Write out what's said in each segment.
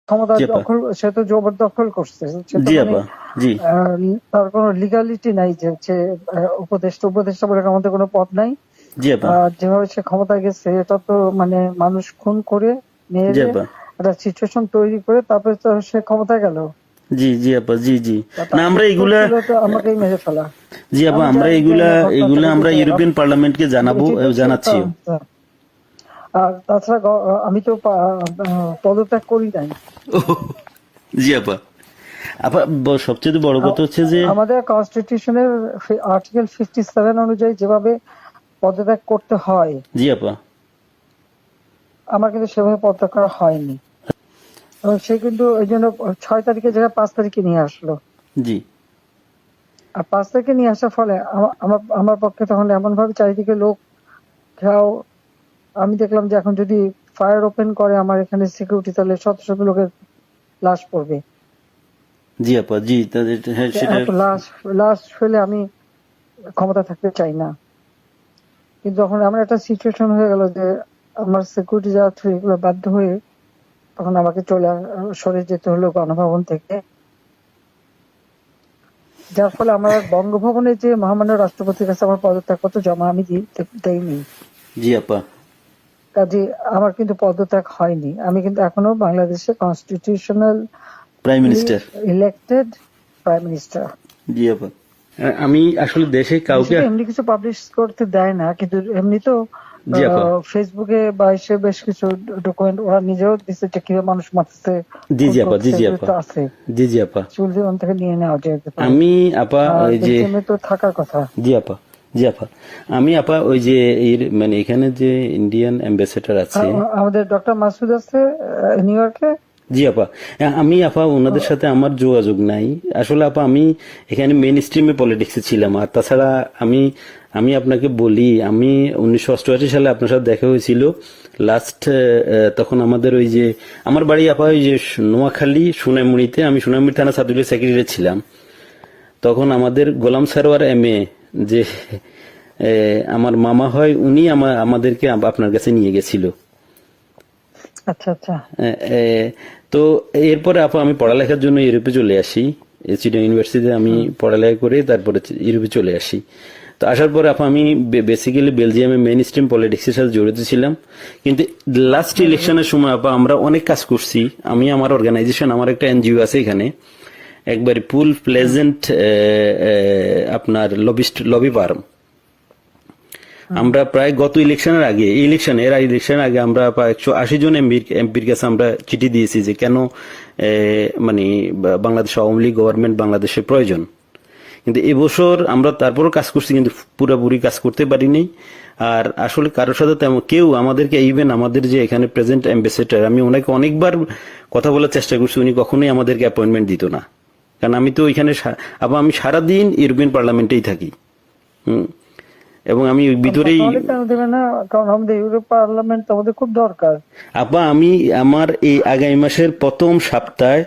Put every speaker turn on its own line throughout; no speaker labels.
ক্ষমতা
জি আপা।
দখল, সে তো জবরদখল করছে, সে তো
জি
মানে
আপা। জি।
তার কোনো লিগালিটি নাই যে হচ্ছে উপদেষ্টা উপদেষ্টা বলে আমাদের কোনো পদ নাই।
জি আপা।
যেভাবে সে ক্ষমতায় গেছে এটা তো মানে মানুষ খুন করে
জি
মেরে
আপা।
একটা সিচুয়েশন তৈরি করে তারপরে তো সে ক্ষমতায় গেল।
জি জি আপা। জি জি। না
তার
আমরা
উত্তর
এগুলা,
ছিল তো আমাকেই মেরে ফেলা।
জি আপা,
আমি
আমরা
জানি
এগুলা
না ঘটনাটা
এগুলা আমরা
বুঝতে,
ইউরোপিয়ান পার্লামেন্টকে জানাবো
এটি তো
এবং জানাচ্ছিও।
আর তাছাড়া আমি তো পদত্যাগ করি নাই।
জি আপা। আপা সবচেয়ে বড় কথা হচ্ছে যে
আমাদের কনস্টিটিউশনের আর্টিকেল 57 অনুযায়ী যেভাবে পদত্যাগ করতে হয়
জি আপা।
আমার কিন্তু সেভাবে পদত্যাগ করা হয়নি, এবং সে কিন্তু ওই জন্য 6 তারিখের জায়গায় 5 তারিখে নিয়ে আসলো।
জি।
আর 5 তারিখে নিয়ে আসার ফলে আমার আমার পক্ষে তখন এমন ভাবে চারিদিকে লোক ঘেরাও, আমি দেখলাম যে এখন যদি ফায়ার ওপেন করে আমার এখানে সিকিউরিটি, তাহলে শত শত লোকের লাশ পড়বে।
জি আপা। জি তাদের, হ্যাঁ সেটা।
এত লাশ লাশ ফেলে আমি ক্ষমতা থাকতে চাই না। কিন্তু যখন আমার একটা সিচুয়েশন হয়ে গেল যে আমার সিকিউরিটি যাওয়া থ্রু এগুলো বাধ্য হয়ে তখন আমাকে সরে যেতে হলো গণভবন থেকে, যার ফলে আমার বঙ্গভবনে যে মহামান্য রাষ্ট্রপতির কাছে আমার পদত্যাগপত্র জমা আমি দেইনি।
জি আপা।
কাজে আমার কিন্তু পদত্যাগ হয়নি, আমি কিন্তু এখনো বাংলাদেশের constitutional
prime minister.
Elected prime minister.
জি আপা। আমি আসলে দেশে কাউকে,
এমনি কিছু পাবলিশ করতে দেয় না, কিন্তু এমনি তো
জি আপা।
ফেসবুকে বা এসে বেশ কিছু ডকুমেন্ট ওরা নিজেও দিচ্ছে যে কিভাবে মানুষ মারছে,
জি
খুন
জি আপা। জি
করছে,
জি
এগুলো
আপা।
তো আছে,
জি জি আপা।
চুল জীবন থেকে নিয়ে নেওয়া যেতে পারে।
আমি আপা
আর
ওই যে,
বেলজিয়ামে তো থাকার কথা।
জি আপা। জি আপা। আমি আপা ওই যে মানে এখানে যে ইন্ডিয়ান অ্যাম্বাসেডার আছে।
আমাদের ডক্টর মাসুদ আছে নিউ ইয়র্কে।
জি আপা। আমি আপা ওনাদের সাথে আমার যোগাযোগ নাই আসলে আপা। আমি এখানে মেইন স্ট্রিমে পলিটিক্সে ছিলাম। আর তাছাড়া আমি আমি আপনাকে বলি, আমি 1988 সালে আপনার সাথে দেখা হয়েছিল লাস্ট। তখন আমাদের ওই যে আমার বাড়ি আপা ওই যে নোয়াখালী সোনাইমুড়িতে, আমি সোনাইমুড়ি থানা ছাত্রলীগের সেক্রেটারি ছিলাম। তখন আমাদের গোলাম সারোয়ার এমএ যে আমার মামা হয়, উনি আমাদেরকে আপনার কাছে নিয়ে গেছিল।
আচ্ছা আচ্ছা।
তো এরপরে আপা আমি পড়ালেখার জন্য ইউরোপে চলে আসি। চিটাগং ইউনিভার্সিটিতে আমি পড়ালেখা করে তারপরে ইউরোপে চলে আসি। তো আসার পরে আপা আমি বেসিক্যালি বেলজিয়ামে মেইন স্ট্রিম পলিটিক্সের সাথে জড়িত ছিলাম। কিন্তু লাস্ট ইলেকশনের সময় আপা আমরা অনেক কাজ করছি। আমি আমার অর্গানাইজেশন, আমার একটা এনজিও আছে এখানে, একবারে ফুল প্লেজেন্ট আপনার লবি ফার্ম। আমরা প্রায় গত ইলেকশনের আগে, ইলেকশনের আগে আমরা প্রায় 180 জন এমপির কাছে আমরা চিঠি দিয়েছি যে কেন মানে বাংলাদেশ আওয়ামী লীগ গভর্নমেন্ট বাংলাদেশের প্রয়োজন। কিন্তু এবছর আমরা তারপরও কাজ করছি, কিন্তু পুরোপুরি কাজ করতে পারিনি। আর আসলে কারোর সাথে তেমন কেউ আমাদেরকে, ইভেন আমাদের যে এখানে প্রেজেন্ট অ্যাম্বাসেডার, আমি ওনাকে অনেকবার কথা বলার চেষ্টা করছি, উনি কখনোই আমাদেরকে অ্যাপয়েন্টমেন্ট দিত না। কারণ আমি তো ওইখানে আবার আমি সারাদিন ইউরোপিয়ান পার্লামেন্টেই থাকি। এবং আমি ভিতরেই,
কেন দেবে না? কারণ আমাদের ইউরোপ পার্লামেন্ট আমাদের খুব দরকার।
আপা আমি আমার এই আগামী মাসের প্রথম সপ্তাহে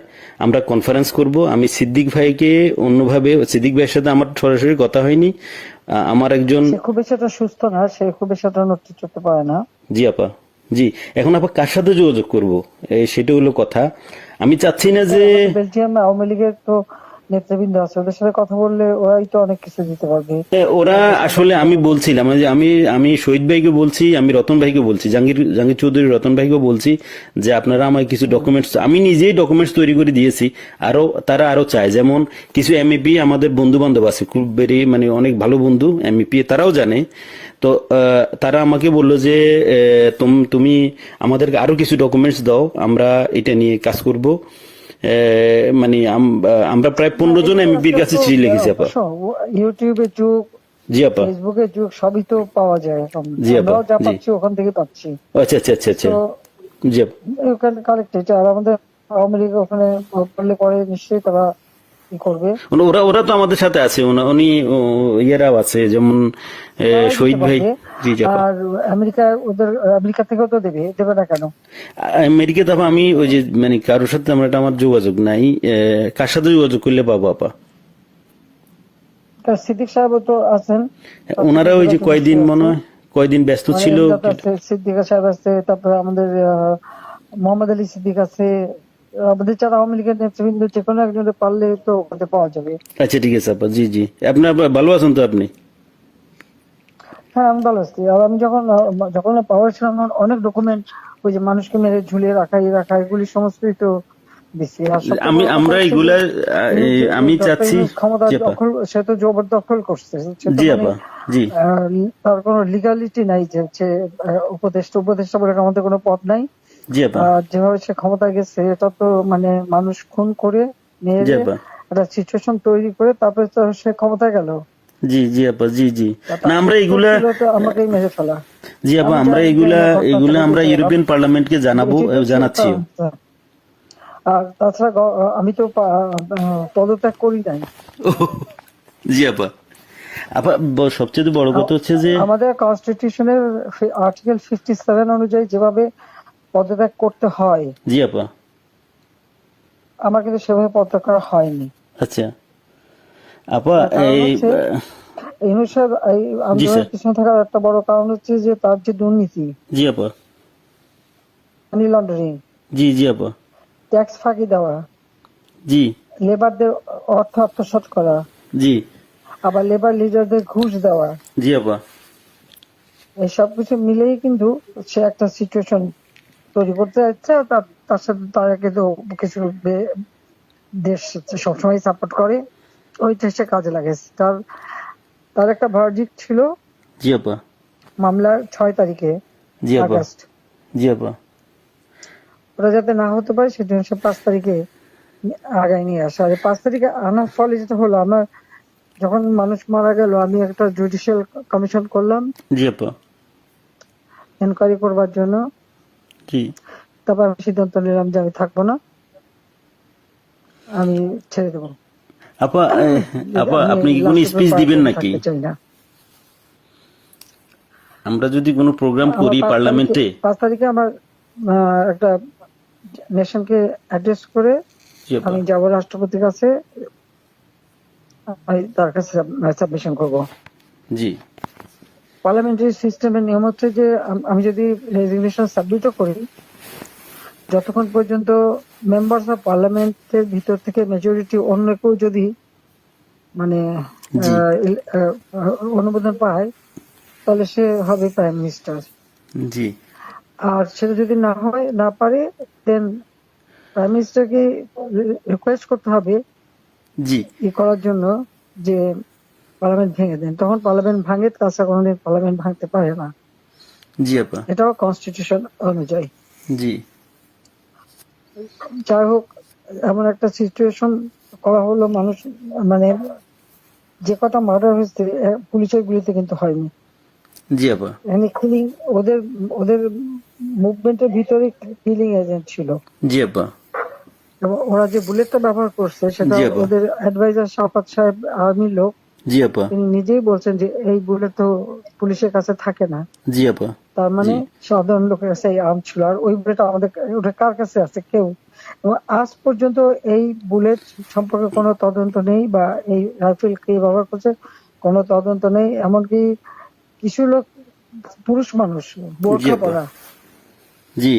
আমরা কনফারেন্স করব। আমি সিদ্দিক ভাইকে অন্যভাবে, সিদ্দিক ভাইয়ের সাথে আমার সরাসরি কথা হয়নি, আমার একজন,
সে খুব বেশি একটা সুস্থ না, সে খুব বেশি একটা নেতৃত্ব করতে পারে না।
জি আপা। জি। এখন আপা কার সাথে যোগাযোগ করব সেটা হলো কথা। আমি চাচ্ছি না যে,
বেলজিয়াম আওয়ামী লীগের তো নেতৃবৃন্দ আছে, ওদের সাথে কথা বললে ওরাই তো অনেক কিছু দিতে পারবে।
ওরা আসলে, আমি বলছিলাম যে আমি শহীদ ভাইকে বলছি, আমি রতন ভাইকে বলছি, জাহাঙ্গীর চৌধুরী রতন ভাইকে বলছি যে আপনারা আমায় কিছু ডকুমেন্টস, আমি নিজেই ডকুমেন্টস তৈরি করে দিয়েছি। তারা আরো চায়, যেমন কিছু এমইপি আমাদের বন্ধু বান্ধব আছে, খুব বেরি মানে অনেক ভালো বন্ধু এমইপি, তারাও জানে। তো তারা আমাকে বললো যে তুমি আমাদেরকে আরো কিছু ডকুমেন্টস দাও, আমরা এটা নিয়ে কাজ করব। মানে আমরা প্রায় 15 জন এমপির কাছে চিঠি লিখেছি আপা।
ইউটিউবের যুগ,
জি আপা।
ফেসবুকের যুগ, সবই তো পাওয়া যায় এখন।
জি আপা।
আমরাও যা
জি।
পাচ্ছি ওখান থেকে পাচ্ছি।
আচ্ছা আচ্ছা আচ্ছা আচ্ছা।
তো
জি আপা।
কালেক্টেড। আর আমাদের আওয়ামী লীগ ওখানে করলে পরে নিশ্চয়ই তারা কি করবে।
ওরা ওরা তো আমাদের সাথে আছে, উনি ইয়েরাও আছে, যেমন শহীদ ভাই। জি জি আপা।
আর আমেরিকা থেকেও তো দেবে না কেন?
আমেরিকাতে আপা আমি ওই যে মানে কারোর সাথে আমার যোগাযোগ নাই। কার সাথে যোগাযোগ করলে পাবো আপা?
সিদ্দিক সাহেব তো আছেন,
ওনারা ওই যে কয়দিন ব্যস্ত ছিল।
সিদ্দিক সাহেব আছে, তারপরে আমাদের মোহাম্মদ আলী সিদ্দিক আছে, আমাদের যারা আওয়ামী লীগের নেতৃবৃন্দ যে কোনো একজনে পারলে তো ওখানে পাওয়া যাবে।
আচ্ছা ঠিক আছে আপা, জি জি। আপনার ভালো আছেন তো আপনি?
হ্যাঁ, আমি ভালো আছি। আর আমি যখন পাওয়ার ছিলাম তখন অনেক ডকুমেন্ট, ওই যে মানুষকে মেরে ঝুলিয়ে রাখা এগুলি সমস্তই তো দিছি। আর সবচেয়ে বড় কথা
আমরা
হচ্ছে যে
এগুলা আমি
ডক্টর
চাচ্ছি।
ইউনূস ক্ষমতা
জি আপা।
দখল, সে তো জবরদখল করছে। সে তো
জি
মানে
আপা। জি
তার কোনো লিগালিটি নাই যে হচ্ছে উপদেষ্টা বলে আমাদের কোনো পদ নাই।
জি আপা।
আর যেভাবে সে ক্ষমতায় গেছে এটা তো মানে মানুষ খুন করে
জি
মেরে
আপা।
একটা সিচুয়েশন তৈরি করে তারপরে তো সে ক্ষমতায় গেল।
জি জি আপা। জি জি। না
তার
আমরা
উত্তর
এগুলা,
ছিল তো আমাকেই মেরে ফেলা।
জি আপা,
আমি
আমরা
জানি
এগুলা
না ঘটনাটা
আমরা
বুঝতে পারলাম।
ইউরোপিয়ান পার্লামেন্টকে জানাবো,
এটি তো
জানাচ্ছিও।
আর তাছাড়া আমি তো পদত্যাগ করি নাই।
জি আপা। আপা সবচেয়ে বড় কথা হচ্ছে যে,
আমাদের কনস্টিটিউশনের আর্টিকেল 57 অনুযায়ী যেভাবে পদত্যাগ করতে হয়
জি আপা।
আমার কিন্তু সেভাবে পদত্যাগ করা হয়নি।
আচ্ছা আপা,
তার কারণ
এই
হচ্ছে ইউনূস সাহেব এই
জি স্যার।
আন্দোলনের পিছনে থাকার একটা বড় কারণ হচ্ছে যে তার যে দুর্নীতি,
জি আপা।
মানি লন্ডারিং,
জি জি আপা।
ট্যাক্স ফাঁকি দেওয়া,
জি
লেবারদের অর্থ আত্মসাৎ করা,
জি
আবার লেবার লিডারদের ঘুষ দেওয়া,
জি আপা।
এই সব কিছু মিলেই কিন্তু সে একটা সিচুয়েশন তৈরি করতে যাচ্ছে। আর তার সাথে তারা কিন্তু কিছু দেশ সবসময় সাপোর্ট করে, ওইটা সে কাজে লাগাইছে। তার একটা ভার্ডিক্ট ছিল
জি আপা।
মামলার 6 তারিখে
জি আপা।
আগস্ট,
জি আপা।
ওরা যাতে না হতে পারে সেজন্য সে 5 তারিখে আগায় নিয়ে আসে। আর 5 তারিখে আনার ফলে যেটা হলো, আমার যখন মানুষ মারা গেল আমি একটা জুডিশিয়াল কমিশন করলাম
জি আপা।
এনকোয়ারি করবার জন্য।
জি
তারপর আমি সিদ্ধান্ত নিলাম যে আমি থাকবো না, আমি ছেড়ে দেবো।
আপা। আপা
আমি
আপনি কি কোনো
লাস্ট
স্পিচ দিবেন
পর্যন্ত
নাকি?
থাকতে চাই না।
আমরা যদি কোনো প্রোগ্রাম
আমার
করি
5 তারিখে
পার্লামেন্টে।
5 তারিখে আমার একটা নেশনকে অ্যাড্রেস করে
জি আপা।
আমি যাব রাষ্ট্রপতির কাছে, আমি তার কাছে সাবমিশন করব।
জি
পার্লামেন্টারি সিস্টেমের নিয়ম হচ্ছে যে আমি যদি রেজিগনেশন সাবমিটও করি, যতক্ষণ পর্যন্ত মেম্বার্স অফ পার্লামেন্টের ভিতর থেকে মেজরিটি অন্য কেউ যদি মানে
জি
অনুমোদন পায় তাহলে সে হবে প্রাইম মিনিস্টার।
জি
আর সেটা যদি না পারে দেন প্রাইম মিনিস্টারকে রিকোয়েস্ট করতে হবে
জি
করার জন্য যে পার্লামেন্ট ভেঙে দেন। তখন পার্লামেন্ট ভাঙে, তাছাড়া কোনোদিন পার্লামেন্ট ভাঙতে পারে না।
জি আপা।
এটাও কনস্টিটিউশন অনুযায়ী।
জি
যাই হোক, এমন একটা সিচুয়েশন করা হলো, মানুষ মানে যে কটা মার্ডার হয়েছে পুলিশের গুলিতে কিন্তু হয়নি।
জি আপা।
এখানে কিলিং, ওদের ওদের মুভমেন্টের ভিতরে কিলিং এজেন্ট ছিল।
জি আপা।
এবং ওরা যে বুলেটটা ব্যবহার করছে সেটা
জি আপা।
ওদের অ্যাডভাইজার শাফাত সাহেব আর্মির লোক,
জি আপা।
তিনি নিজেই বলছেন যে এই বুলেট তো পুলিশের কাছে থাকে না।
জি আপা।
তার মানে
জি
সাধারণ লোকের কাছে এই আর্ম ছিল। আর ওই বুলেট আমাদের, ওটা কার কাছে আছে? কেউ। এবং আজ পর্যন্ত এই বুলেট সম্পর্কে কোনো তদন্ত নেই, বা এই রাইফেল কে ব্যবহার করছে কোনো তদন্ত নেই। এমনকি কিছু লোক, পুরুষ মানুষ
জি
বোরখা
আপা।
পরা,
জি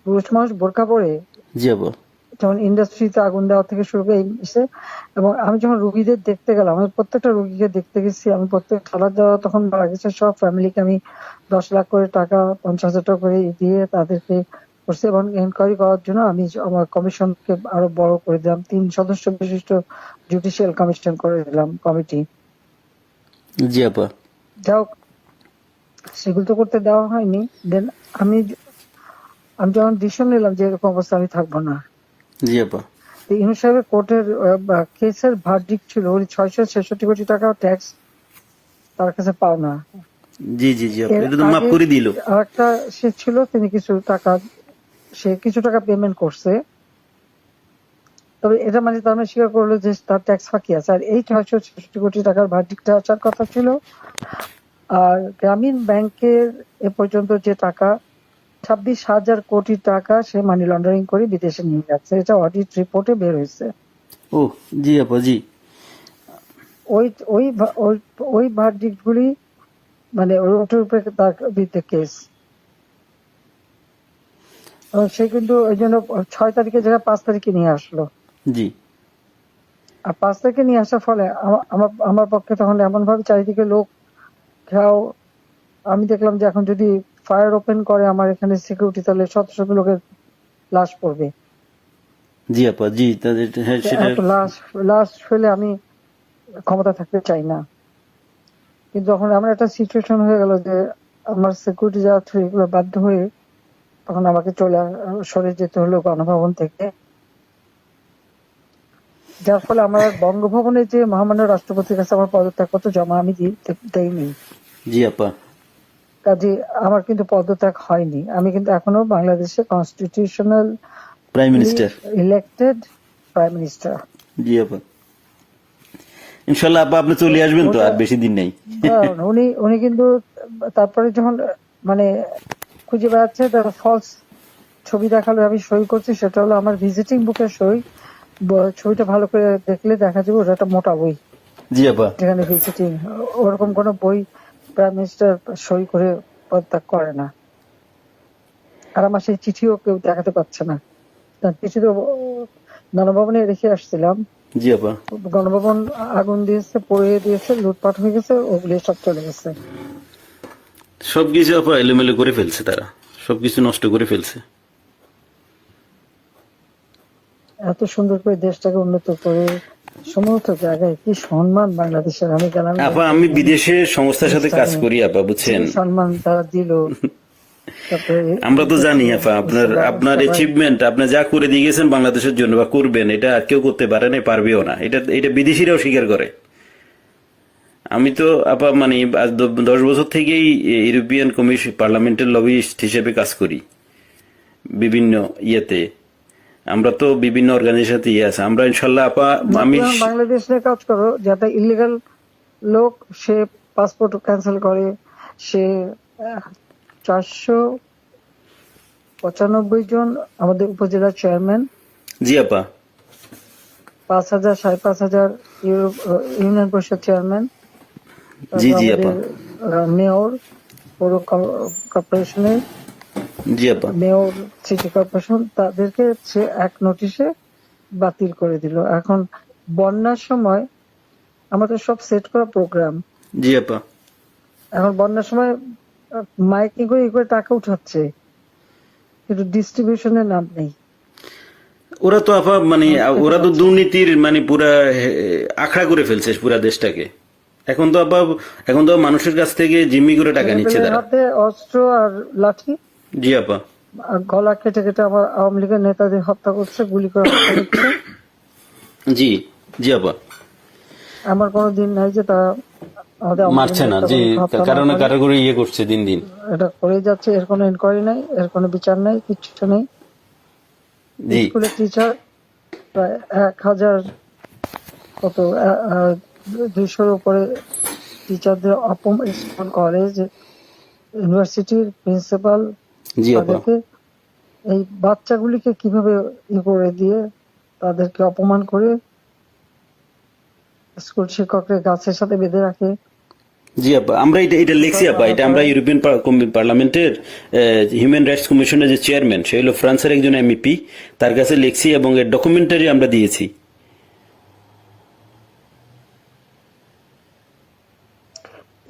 পুরুষ মানুষ বোরখা পরে
জি আপা।
যেমন ইন্ডাস্ট্রিতে আগুন দেওয়া থেকে শুরু করে এবং আমি যখন রুগীদের দেখতে গেলাম, আমি প্রত্যেকটা রুগীকে দেখতে গেছি, আমি প্রত্যেক খাবার দেওয়া তখন মারা গেছে সব ফ্যামিলিকে আমি 10 লাখ করে টাকা, 50,000 টাকা করে দিয়ে তাদেরকে করছি। এবং এনকোয়ারি করার জন্য আমি আমার কমিশনকে আরো বড় করে দিলাম, 3 সদস্য বিশিষ্ট জুডিশিয়াল কমিশন করে দিলাম কমিটি।
জি আপা।
যাই হোক, সেগুলো তো করতে দেওয়া হয়নি। দেন আমি আমি যখন ডিসিশন নিলাম যে এরকম অবস্থা আমি থাকবো না,
জি আপা।
ইউনূস সাহেবের কোর্টের কেসের ভার্ডিক্ট ছিল ওই 666 কোটি টাকা ট্যাক্স তার কাছে পাওনা।
জি জি জি আপা,
এর
এটা তো মাফ
আগে
করে দিল।
আরেকটা সে ছিল, তিনি কিছু টাকা পেমেন্ট করছে, তবে এটা মানে তার মানে স্বীকার করলো যে তার ট্যাক্স ফাঁকি আছে। আর এই 666 কোটি টাকার ভার্ডিক্টটা আসার কথা ছিল। আর গ্রামীণ ব্যাংকের এ পর্যন্ত যে টাকা 26,000 কোটি টাকা সে মানি লন্ডারিং করে বিদেশে নিয়ে যাচ্ছে, এটা অডিট রিপোর্টে বের হয়েছে।
ও জি আপা। জি
ওই ওই ওই ওই ভার্ডিক্ট গুলি মানে ওটার উপরে তার বিরুদ্ধে কেস। সে কিন্তু ওই জন্য 6 তারিখে জায়গায় 5 তারিখে নিয়ে আসলো।
জি
আর 5 তারিখে নিয়ে আসার ফলে আমার আমার পক্ষে তখন এমন ভাবে চারিদিকে লোক ঘেরাও। আমি দেখলাম যে এখন যদি ফায়ার ওপেন করে আমার এখানে সিকিউরিটি, তাহলে শত শত লোকের লাশ পড়বে।
জি আপা, জি তাদের হ্যাঁ
তো
সেটা
এত লাশ লাশ ফেলে আমি ক্ষমতা থাকতে চাই না। কিন্তু যখন আমার একটা সিচুয়েশন হয়ে গেল যে আমার সিকিউরিটি যাওয়া থ্রু এগুলো বাধ্য হয়ে তখন আমাকে সরে যেতে হলো গণভবন থেকে। যার ফলে আমার বঙ্গভবনে যে মহামান্য রাষ্ট্রপতির কাছে আমার পদত্যাগপত্র জমা আমি দেইনি।
জি আপা,
কাজে আমার কিন্তু পদত্যাগ হয়নি। আমি কিন্তু এখনো বাংলাদেশের constitutional
prime minister.
Elected prime minister.
জি আপা, ইনশাল্লাহ আপা আপনি চলে আসবেন তো,
ওটা
আর বেশি দিন নেই।
উনি উনি কিন্তু তারপরে যখন মানে খুঁজে বেড়াচ্ছে তার ফলস ছবি দেখালো, আমি সই করছি, সেটা হলো আমার ভিজিটিং বুকের সই। ছবিটা ভালো করে দেখলে দেখা যাবে ওটা একটা মোটা বই,
জি আপা,
যেখানে ভিজিটিং ওরকম কোনো বই প্রাইম মিনিস্টার সই করে পদত্যাগ করে না। আর আমার সেই চিঠিও কেউ দেখাতে পারছে না। তার চিঠি তো গণভবনে রেখে আসছিলাম।
জি আপা,
গণভবন আগুন দিয়েছে, পুড়িয়ে দিয়েছে, লুটপাট হয়ে গেছে, ওগুলি সব চলে গেছে।
সবকিছু আপা এলোমেলো করে ফেলছে, তারা সবকিছু নষ্ট করে ফেলছে।
এত সুন্দর করে দেশটাকে উন্নত করে সমস্ত জায়গায় কি সম্মান বাংলাদেশের, আমি গেলাম
আপা আমি বিদেশে সংস্থার সাথে কাজ করি আপা, বুঝছেন।
সম্মান তারা দিল। তারপরে
আমরা তো জানি আপা আপনার আপনার অ্যাচিভমেন্ট, আপনি যা করে দিয়ে গেছেন বাংলাদেশের জন্য বা করবেন, এটা আর কেউ করতে পারে না, পারবেও না। এটা এটা বিদেশিরাও স্বীকার করে। আমি তো আপা মানে আজ 10 বছর থেকেই ইউরোপিয়ান কমিশন পার্লামেন্টের লবিস্ট হিসেবে কাজ করি বিভিন্ন ইয়েতে। আমরা তো বিভিন্ন অর্গানাইজেশন ইয়ে আছে, আমরা ইনশাল্লাহ আপা আমি
বাংলাদেশ নিয়ে কাজ করো, যাতে ইলিগাল লোক সে পাসপোর্ট ক্যান্সেল করে, সে 495 জন আমাদের উপজেলা চেয়ারম্যান,
জি আপা,
5,000 5,500 ইউনিয়ন পরিষদ চেয়ারম্যান,
জি জি আপা,
মেয়র, পৌর কর্পোরেশনের
জি আপা,
মেয়র, সিটি কর্পোরেশন, তাদেরকে সে এক নোটিশে বাতিল করে দিল। এখন বন্যার সময় আমাদের সব সেট করা প্রোগ্রাম,
জি আপা,
এখন বন্যার সময় মাইকিং করে করে টাকা উঠাচ্ছে, কিন্তু ডিস্ট্রিবিউশনের নাম নেই।
ওরা তো আপা মানে ওরা তো দুর্নীতির মানে পুরা আখড়া করে ফেলছে পুরা দেশটাকে। এখন তো আপা এখন তো মানুষের কাছ থেকে জিম্মি করে টাকা নিচ্ছে
ছেলেপেলের
তারা।
হাতে অস্ত্র আর লাঠি,
জি আপা,
আর গলা কেটে কেটে আমার আওয়ামী লীগের নেতাদের হত্যা করছে, গুলি করে হত্যা করছে।
জি জি আপা,
আমার কোনো দিন নাই যে তারা আমাদের আওয়ামী লীগের
মারছে না,
নেতা
জি
কর্মীকে হত্যা না
কারণে
করে।
কারো করে ইয়ে করছে দিন দিন।
এটা করে যাচ্ছে, এর কোনো ইনকোয়ারি নাই, এর কোনো বিচার নাই, কিচ্ছু নেই।
জি
স্কুলের টিচার প্রায় 1,000 কত 200-র উপরে টিচারদের স্কুল, কলেজ, ইউনিভার্সিটির প্রিন্সিপাল,
জি আপা,
তাদেরকে এই বাচ্চাগুলিকে কিভাবে করে দিয়ে তাদেরকে অপমান করে স্কুল শিক্ষকদের গাছের সাথে বেঁধে রাখে।
জি আপা, আমরা এটা এটা লিখছি আপা, এটা আমরা ইউরোপিয়ান পার্লামেন্টের হিউম্যান রাইটস কমিশনের যে চেয়ারম্যান, সে হলো ফ্রান্সের একজন এমপি, তার কাছে লিখছি এবং এর ডকুমেন্টারি আমরা দিয়েছি।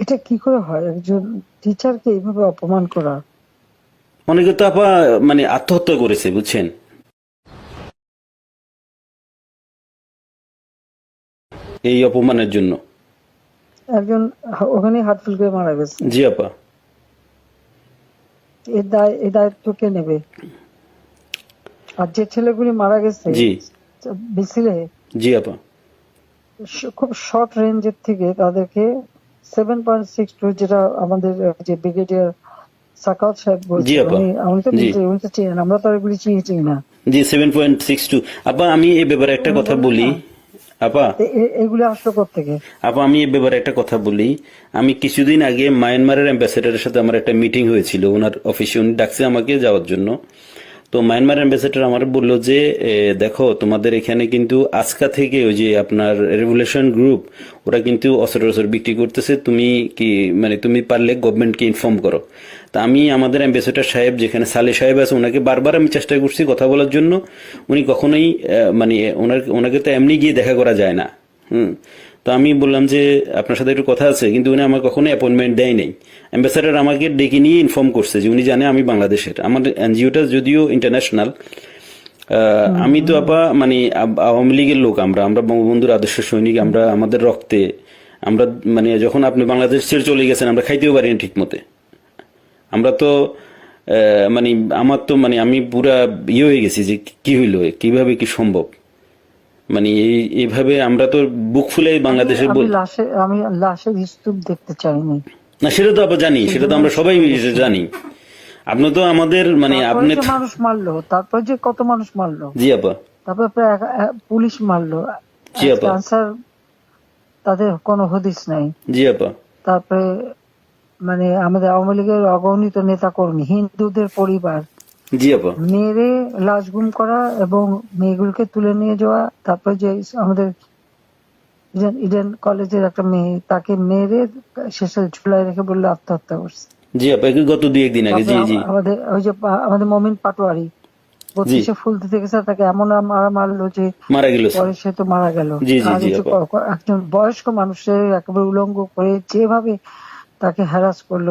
এটা কি করে হয় একজন টিচারকে এইভাবে অপমান করা?
অনেকে তো আপা মানে আত্মহত্যা করেছে, বুঝছেন, এই অপমানের জন্য।
একজন ওখানে হার্টফেল করে মারা গেছে,
জি আপা,
এই দায়িত্ব কে নেবে? আর যে ছেলেগুলি মারা গেছে
জি
মিছিলে,
জি আপা,
খুব শর্ট রেঞ্জের থেকে তাদেরকে 7.62, যেটা আমাদের যে ব্রিগেডিয়ার সাকাত সাহেব
জি
বলছে,
আপা,
উনি তো
জি
উনি তো চিনেন, আমরা তো আর এগুলি চিনি না।
জি 7.62। আপা আমি এ ব্যাপারে একটা
উনি
কথা
বলেন
বলি।
না,
আপা
এগুলি আসলো কোত্থেকে?
আপা আমি এ ব্যাপারে একটা কথা বলি। আমি কিছুদিন আগে মায়ানমারের অ্যাম্বাসেডারের সাথে আমার একটা মিটিং হয়েছিল ওনার অফিসে, উনি ডাকছে আমাকে যাওয়ার জন্য। তো মায়ানমার অ্যাম্বাসেডর আমার বললো যে দেখো তোমাদের এখানে কিন্তু আজকা থেকে ওই যে আপনার রেভুলেশন গ্রুপ ওরা কিন্তু অস্ত্র বিক্রি করতেছে, তুমি কি মানে তুমি পারলে গভর্নমেন্টকে ইনফর্ম করো। তা আমি আমাদের অ্যাম্বাসেডর সাহেব যেখানে সালে সাহেব আছে ওনাকে বারবার আমি চেষ্টা করছি কথা বলার জন্য, উনি কখনোই মানে ওনাকে তো এমনি গিয়ে দেখা করা যায় না। তো আমি বললাম যে আপনার সাথে একটু কথা আছে, কিন্তু উনি আমার কখনো অ্যাপয়েন্টমেন্ট দেয় নাই। অ্যাম্বাসেডর আমাকে ডেকে নিয়ে ইনফর্ম করছে যে উনি জানে আমি বাংলাদেশের, আমার এনজিওটা যদিও ইন্টারন্যাশনাল। আমি তো আপা মানে আওয়ামী লীগের লোক, আমরা আমরা বঙ্গবন্ধুর আদর্শ সৈনিক, আমরা আমাদের রক্তে আমরা মানে যখন আপনি বাংলাদেশ ছেড়ে চলে গেছেন আমরা খাইতেও পারি না ঠিক মতে। আমরা তো মানে আমার তো মানে আমি পুরা ইয়ে হয়ে গেছি যে কি হইলো, কিভাবে কি সম্ভব, মানে এইভাবে আমরা তো বুক ফুলে বাংলাদেশে
আমি লাশের স্তূপ দেখতে চাইনি।
না সেটা তো আবার জানি, সেটা তো আমরা সবাই জানি। আপনি তো আমাদের মানে আপনি
মানুষ মারলো, তারপর যে কত মানুষ মারলো,
জি আপা,
তারপর প্রায় পুলিশ মারলো,
জি আপা,
আনসার তাদের কোনো হদিস নাই।
জি আপা,
তারপরে মানে আমাদের আওয়ামী লীগের অগণিত নেতা কর্মী, হিন্দুদের পরিবার
জি আপা,
মেরে লাশ গুম করা এবং মেয়েগুলোকে তুলে নিয়ে যাওয়া। তারপর যে আমাদের ইডেন কলেজের একটা মেয়ে, তাকে মেরে শেষে ঝুলায় রেখে বললো আত্মহত্যা করছে।
জি আপা, গত 2-1 দিন আগে। জি জি,
আমাদের ওই যে আমাদের মমিন পাটোয়ারি 32-এ ফুল দিতে গেছে, তাকে এমন মারলো যে
মারা গেল।
পরে সে তো মারা গেল।
জি জি
আর
জি আপা,
একজন বয়স্ক মানুষের একেবারে উলঙ্গ করে যেভাবে তাকে হ্যারাস করলো,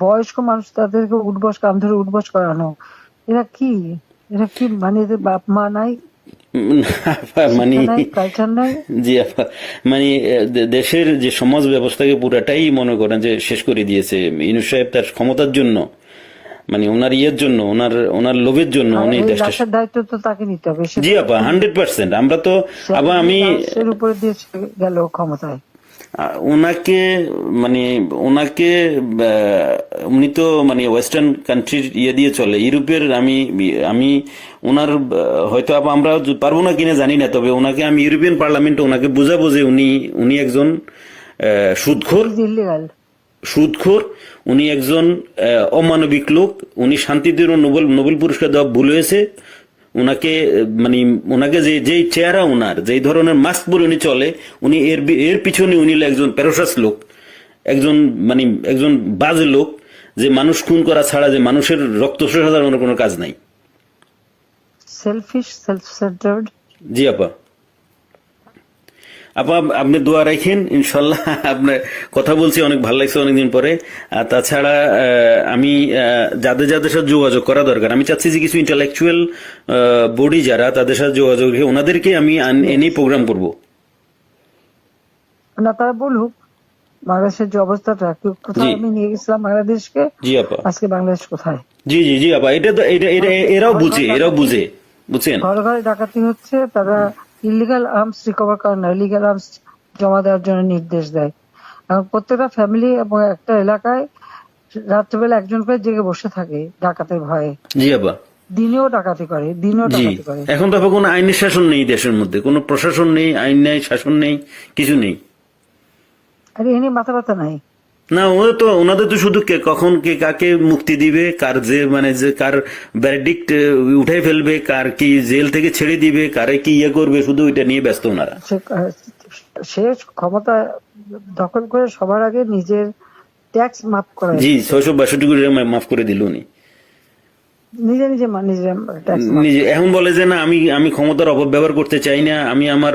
বয়স্ক মানুষ তাদেরকে উঠবস, কাম ধরে উঠবস করানো, এরা কি মানে এদের বাপ মা নাই,
মানে
কালচার নাই।
জি আপা, মানে দেশের যে সমাজ ব্যবস্থাকে পুরাটাই মনে করেন যে শেষ করে দিয়েছে ইউনূস সাহেব তার ক্ষমতার জন্য, মানে ওনার ইয়ের জন্য, ওনার লোভের জন্য উনি দেশটা।
দায়িত্ব তো তাকে নিতে হবে।
জি আপা, 100%। আমরা তো আবার আমি
উপরে দিয়ে গেল ক্ষমতায়।
ওনাকে মানে ওনাকে উনি তো মানে ওয়েস্টার্ন কান্ট্রির ইয়ে দিয়ে চলে, ইউরোপের। আমি আমি ওনার হয়তো আমরা পারবো না কিনা জানি না, তবে ওনাকে আমি ইউরোপিয়ান পার্লামেন্টে ওনাকে বুঝাবো যে উনি একজন সুদখোর, সুদখোর, উনি একজন অমানবিক লোক, উনি শান্তিতে নোবেল পুরস্কার দেওয়া ভুল হয়েছে। ওনাকে মানে ওনাকে যে চেহারা, ওনার যেই ধরনের মাস্ক পরে উনি চলে, উনি এর পিছনে উনি একজন প্যারোসাস লোক, একজন বাজে লোক, যে মানুষ খুন করা ছাড়া, যে মানুষের রক্ত শোষা ছাড়া ওনার কোনো কাজ নাই।
Shellfish, self centred.
জি আপা, আপা আপনি দোয়া রাখেন, ইনশাল্লাহ। আপনার কথা বলছি অনেক ভালো লাগছে অনেকদিন পরে। আর তাছাড়া আমি যাদের সাথে যোগাযোগ করা দরকার, আমি চাচ্ছি যে কিছু ইন্টালেকচুয়াল বডি যারা, তাদের সাথে যোগাযোগ রেখে ওনাদেরকে আমি এনে প্রোগ্রাম করব।
না, তারা বলুক বাংলাদেশের যে অবস্থাটা, কোথায় আমি নিয়ে গেছিলাম বাংলাদেশকে,
জি আপা,
আজকে বাংলাদেশ কোথায়।
জি জি জি আপা, এটা তো এরাও বুঝে বুঝছেন।
ঘরে ঘরে ডাকাতি হচ্ছে, তারা ইলিগাল আর্মস রিকভার করে না, ইলিগাল আর্মস জমা দেওয়ার জন্য নির্দেশ দেয়। এখন প্রত্যেকটা ফ্যামিলি এবং একটা এলাকায় রাত্রেবেলা একজন করে জেগে বসে থাকে ডাকাতের ভয়ে।
জি আপা,
দিনেও ডাকাতি করে,
এখন তো কোনো আইনের শাসন নেই দেশের মধ্যে, কোনো প্রশাসন নেই, আইন নেই, শাসন নেই, কিছু নেই।
আরে এনে মাথা ব্যথা নাই
না, ওনাদের তো শুধু কখন কে কাকে মুক্তি দিবে, কার কার ভ্যারডিক্ট উঠাই ফেলবে, কার কি জেল থেকে ছেড়ে দিবে, কারে কি ইয়ে করবে, শুধু ওইটা নিয়ে ব্যস্ত ওনারা।
সে ক্ষমতা দখল করে সবার আগে নিজের ট্যাক্স মাফ করে।
জি, 662 কোটি মাফ করে দিল উনি
নিজে
এখন বলে যে না, আমি ক্ষমতার অপব্যবহার করতে চাই না, আমি আমার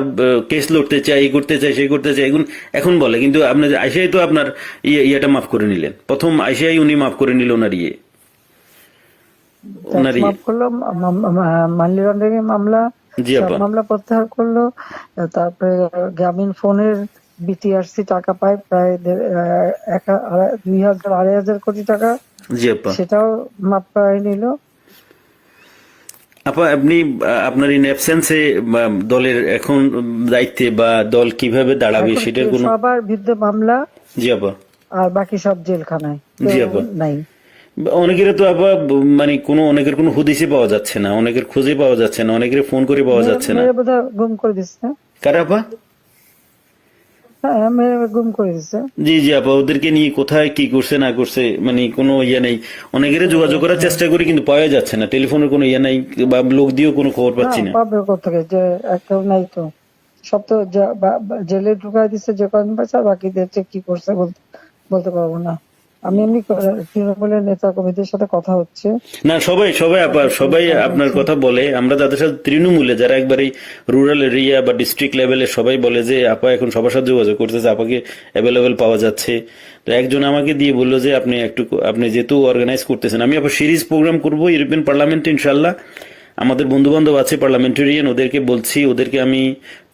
কেস লড়তে চাই, এই করতে চাই, সেই করতে চাই, এখন বলে। কিন্তু আপনার আইসিআই তো আপনার ইয়েটা মাফ করে নিলেন, প্রথম আইসিআই উনি মাফ করে নিল ওনার
মাফ করলো, মানি লন্ডারিং মামলা, মামলা প্রত্যাহার করলো। তারপরে গ্রামীণ ফোনের বিটিআরসি টাকা পায় প্রায় 2,000-2,500 কোটি টাকা, সেটাও মাফ করাই নিল।
আপা আপনি আপনার ইন অ্যাবসেন্সে দলের এখন দায়িত্বে বা দল কিভাবে দাঁড়াবে সেটার কোনো
সবার বিরুদ্ধে মামলা।
জি আপা,
আর বাকি সব জেলখানায়।
জি আপা,
নাই।
অনেকের তো আপা মানে অনেকের কোনো হদিসে পাওয়া যাচ্ছে না, অনেকের খোঁজে পাওয়া যাচ্ছে না, অনেকের ফোন করে পাওয়া যাচ্ছে না।
বোধহয় গুম করে দিচ্ছে।
কারা আপা?
হ্যাঁ, মেরে গুম করে দিছে।
জি জি আপা, ওদেরকে নিয়ে কোথায় কি করছে না করছে মানে কোনো ইয়ে নেই। অনেকের যোগাযোগ করার চেষ্টা করি কিন্তু পাওয়া যাচ্ছে না, টেলিফোনের কোনো ইয়ে নাই বা লোক দিয়েও কোনো খবর
না,
পাচ্ছি না।
পাবে কোথেকে, যে একটা নাই তো, সব তো জেলে ঢুকাই দিচ্ছে যে কদিন পাচ্ছে, আর বাকিদের যে কি করছে বলতে পারবো না। আমি এমনি তৃণমূলের নেতা কর্মীদের সাথে কথা হচ্ছে,
না সবাই সবাই আপা
তাদের
সবাই
খবর
আপনার
আছে।
কথা বলে, আমরা যাদের সাথে তৃণমূলে যারা একবারে রুরাল এরিয়া বা ডিস্ট্রিক্ট লেভেলে সবাই বলে যে আপা এখন সবার সাথে যোগাযোগ করতেছে, আপাকে অ্যাভেলেবেল পাওয়া যাচ্ছে। তো একজন আমাকে দিয়ে বললো যে আপনি যেহেতু অর্গানাইজ করতেছেন, আমি আবার সিরিজ প্রোগ্রাম করব ইউরোপিয়ান পার্লামেন্টে ইনশাল্লাহ। আমাদের বন্ধু বান্ধব আছে পার্লামেন্টারিয়ান, ওদেরকে বলছি, ওদেরকে আমি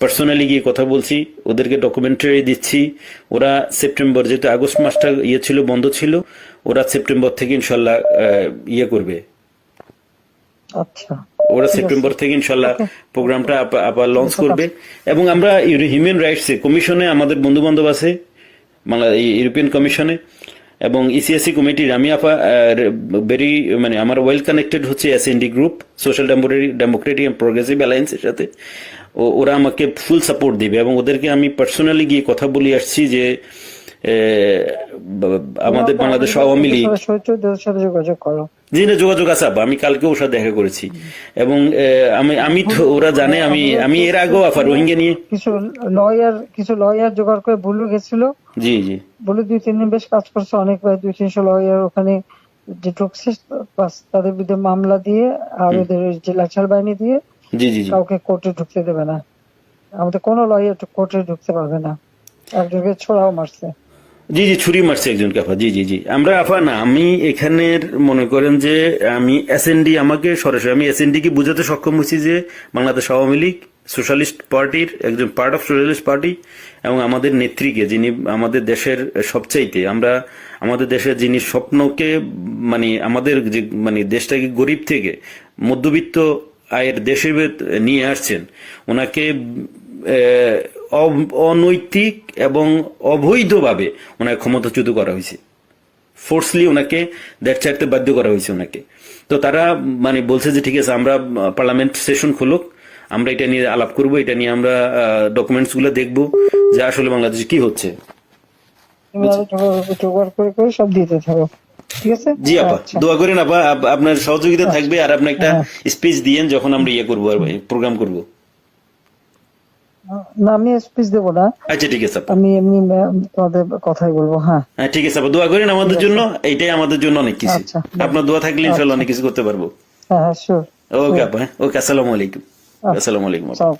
পার্সোনালি গিয়ে কথা বলছি, ওদেরকে ডকুমেন্টারি দিচ্ছি। ওরা সেপ্টেম্বর, যেহেতু আগস্ট মাসটা ইয়ে ছিল, বন্ধ ছিল, ওরা সেপ্টেম্বর থেকে ইনশাল্লাহ ইয়ে করবে।
আচ্ছা,
ওরা
ঠিক আছে,
সেপ্টেম্বর থেকে ইনশাল্লাহ
ওকে,
প্রোগ্রামটা আবার লঞ্চ
এসব
করবে। এবং আমরা হিউম্যান রাইটস কমিশনে আমাদের বন্ধু বান্ধব আছে, ইউরোপিয়ান কমিশনে এবং ইসিএসসি কমিটির আমি আপা ভেরি মানে আমার ওয়েল কানেক্টেড হচ্ছে SND group, social democratic and progressive অ্যালায়েন্সের সাথে। ওরা আমাকে ফুল সাপোর্ট দিবে এবং ওদেরকে আমি পার্সোনালি গিয়ে কথা বলে আসছি যে আমাদের বাংলাদেশ আওয়ামী লীগ।
সচিবদের সাথে যোগাযোগ করো।
জি না, যোগাযোগ আছে আপা, আমি কালকে ওর সাথে দেখা করেছি এবং আমি তো ওরা জানে আমি এর আগেও আপা রোহিঙ্গা নিয়ে
কিছু লয়ার জোগাড় করে ভুলে গেছিল,
জি জি
বলে 2-3 দিন বেশ কাজ করছে, অনেক প্রায় 200-300 লয়ার ওখানে যে ঢুকছে, বাস তাদের বিরুদ্ধে মামলা দিয়ে আর ওদের যে লাঠিয়াল বাহিনী দিয়ে
জি জি জি
কাউকে কোর্টে ঢুকতে দেবে না। আমাদের কোনো লয়ার কোর্টে ঢুকতে পারবে না, একজনকে ছোড়াও মারছে।
জি জি ছুরি মারছে একজনকে আপা। জি জি জি আমরা আপা না, আমি এখানের মনে করেন যে আমি এসএনডি, আমাকে সরাসরি আমি এসএনডি কে বুঝাতে সক্ষম হয়েছি যে বাংলাদেশ আওয়ামী লীগ সোশ্যালিস্ট পার্টির একজন পার্ট অফ সোশ্যালিস্ট পার্টি এবং আমাদের নেত্রীকে, যিনি আমাদের দেশের সবচাইতে আমরা আমাদের দেশের যিনি স্বপ্নকে মানে আমাদের যে মানে দেশটাকে গরিব থেকে মধ্যবিত্ত আয়ের দেশে নিয়ে আসছেন, ওনাকে অনৈতিক এবং অবৈধভাবে ওনাকে ক্ষমতাচ্যুত করা হয়েছে, ফোর্সলি ওনাকে দেশ ছাড়তে বাধ্য করা হয়েছে ওনাকে। তো তারা মানে বলছে যে ঠিক আছে, আমরা পার্লামেন্ট সেশন খুলুক, আমরা এটা নিয়ে আলাপ করব, এটা নিয়ে আমরা ডকুমেন্টস গুলো দেখবো যে আসলে বাংলাদেশে কি হচ্ছে।
তুমি আরো জোগাড় করে করে সব দিতে থাকো, ঠিক আছে?
জি আপা,
আচ্ছা,
দোয়া করেন আপা, আপনার সহযোগিতা থাকবে আর আপনি একটা
হ্যাঁ।
স্পিচ দিয়েন যখন আমরা ইয়ে করবো আর প্রোগ্রাম করবো।
না, আমি স্পিচ দেবো না,
আচ্ছা ঠিক আছে আপা।
আমি এমনি তোমাদের কথাই বলবো। হ্যাঁ,
হ্যাঁ ঠিক আছে আপা, দোয়া করেন আমাদের জন্য, এইটাই আমাদের জন্য অনেক কিছু।
আচ্ছা,
আপনার দোয়া থাকলে ইনশাল্লাহ
আচ্ছা,
অনেক কিছু করতে পারবো।
হ্যাঁ হ্যাঁ, শিওর।
ওকে আপা, ওকে, আসসালামু আলাইকুম। আসসালামু আলাইকুম আপা।
সালাম।